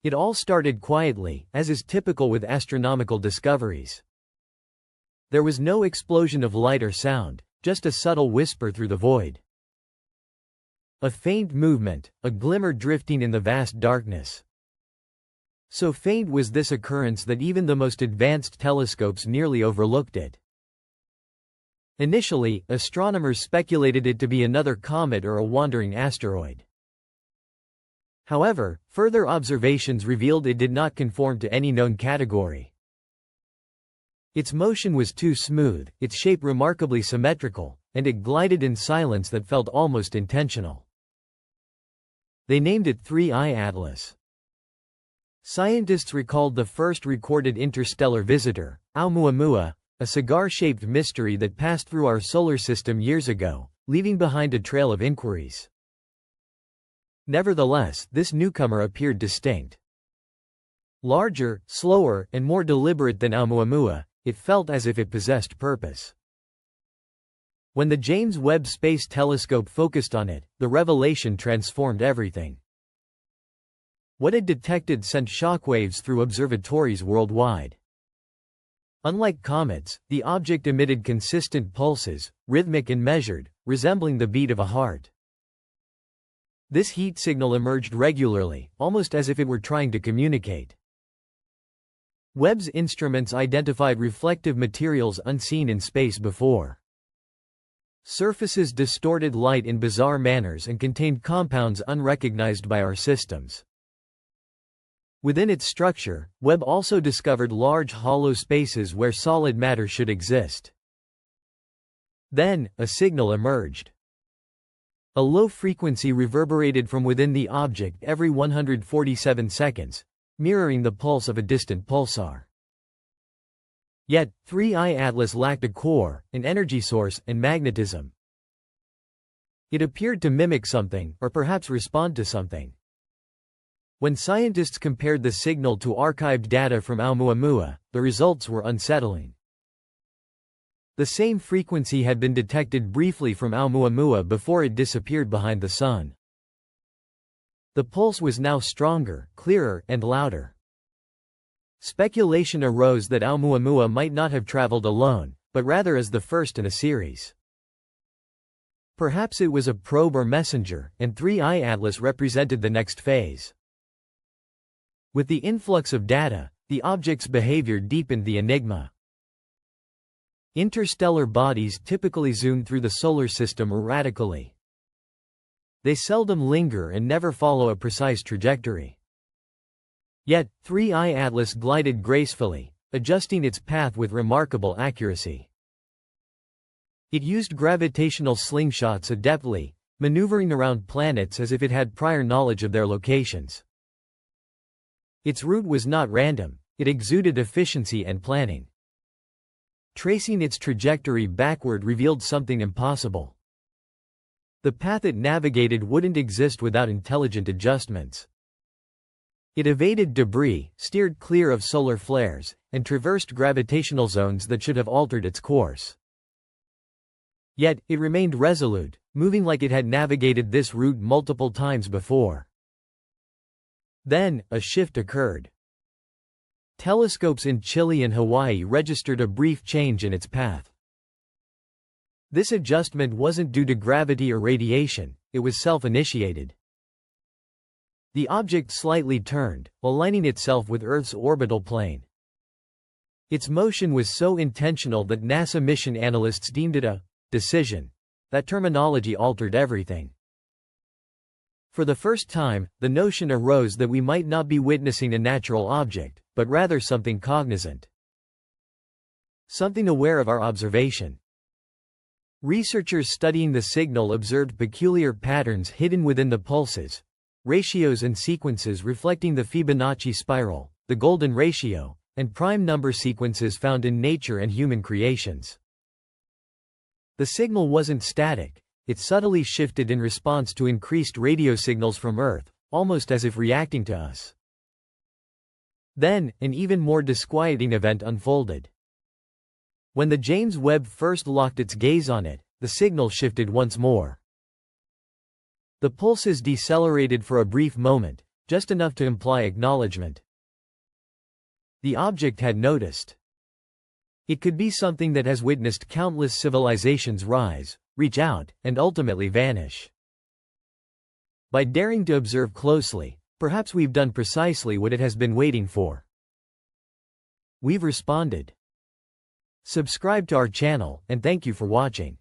It all started quietly, as is typical with astronomical discoveries. There was no explosion of light or sound, just a subtle whisper through the void. A faint movement, a glimmer drifting in the vast darkness. So faint was this occurrence that even the most advanced telescopes nearly overlooked it. Initially, astronomers speculated it to be another comet or a wandering asteroid. However, further observations revealed it did not conform to any known category. Its motion was too smooth, its shape remarkably symmetrical, and it glided in silence that felt almost intentional. They named it 3-Eye Atlas. Scientists recalled the first recorded interstellar visitor, Oumuamua, a cigar-shaped mystery that passed through our solar system years ago, leaving behind a trail of inquiries. Nevertheless, this newcomer appeared distinct. Larger, slower, and more deliberate than Oumuamua, it felt as if it possessed purpose. When the James Webb Space Telescope focused on it, the revelation transformed everything. What it detected sent shockwaves through observatories worldwide. Unlike comets, the object emitted consistent pulses, rhythmic and measured, resembling the beat of a heart. This heat signal emerged regularly, almost as if it were trying to communicate. Webb's instruments identified reflective materials unseen in space before. Surfaces distorted light in bizarre manners and contained compounds unrecognized by our systems. Within its structure, Webb also discovered large hollow spaces where solid matter should exist. Then, a signal emerged. A low frequency reverberated from within the object every 147 seconds, mirroring the pulse of a distant pulsar. Yet, 3-Eye Atlas lacked a core, an energy source, and magnetism. It appeared to mimic something, or perhaps respond to something. When scientists compared the signal to archived data from Oumuamua, the results were unsettling. The same frequency had been detected briefly from Oumuamua before it disappeared behind the Sun. The pulse was now stronger, clearer, and louder. Speculation arose that Oumuamua might not have traveled alone, but rather as the first in a series. Perhaps it was a probe or messenger, and 3-Eye Atlas represented the next phase. With the influx of data, the object's behavior deepened the enigma. Interstellar bodies typically zoom through the solar system erratically. They seldom linger and never follow a precise trajectory. Yet, 3-Eye Atlas glided gracefully, adjusting its path with remarkable accuracy. It used gravitational slingshots adeptly, maneuvering around planets as if it had prior knowledge of their locations. Its route was not random, it exuded efficiency and planning. Tracing its trajectory backward revealed something impossible. The path it navigated wouldn't exist without intelligent adjustments. It evaded debris, steered clear of solar flares, and traversed gravitational zones that should have altered its course. Yet, it remained resolute, moving like it had navigated this route multiple times before. Then, a shift occurred. Telescopes in Chile and Hawaii registered a brief change in its path. This adjustment wasn't due to gravity or radiation, it was self-initiated. The object slightly turned, aligning itself with Earth's orbital plane. Its motion was so intentional that NASA mission analysts deemed it a decision. That terminology altered everything. For the first time, the notion arose that we might not be witnessing a natural object, but rather something cognizant. Something aware of our observation. Researchers studying the signal observed peculiar patterns hidden within the pulses, ratios and sequences reflecting the Fibonacci spiral, the golden ratio, and prime number sequences found in nature and human creations. The signal wasn't static. It subtly shifted in response to increased radio signals from Earth, almost as if reacting to us. Then, an even more disquieting event unfolded. When the James Webb first locked its gaze on it, the signal shifted once more. The pulses decelerated for a brief moment, just enough to imply acknowledgement. The object had noticed. It could be something that has witnessed countless civilizations rise, reach out, and ultimately vanish. By daring to observe closely, perhaps we've done precisely what it has been waiting for. We've responded. Subscribe to our channel, and thank you for watching.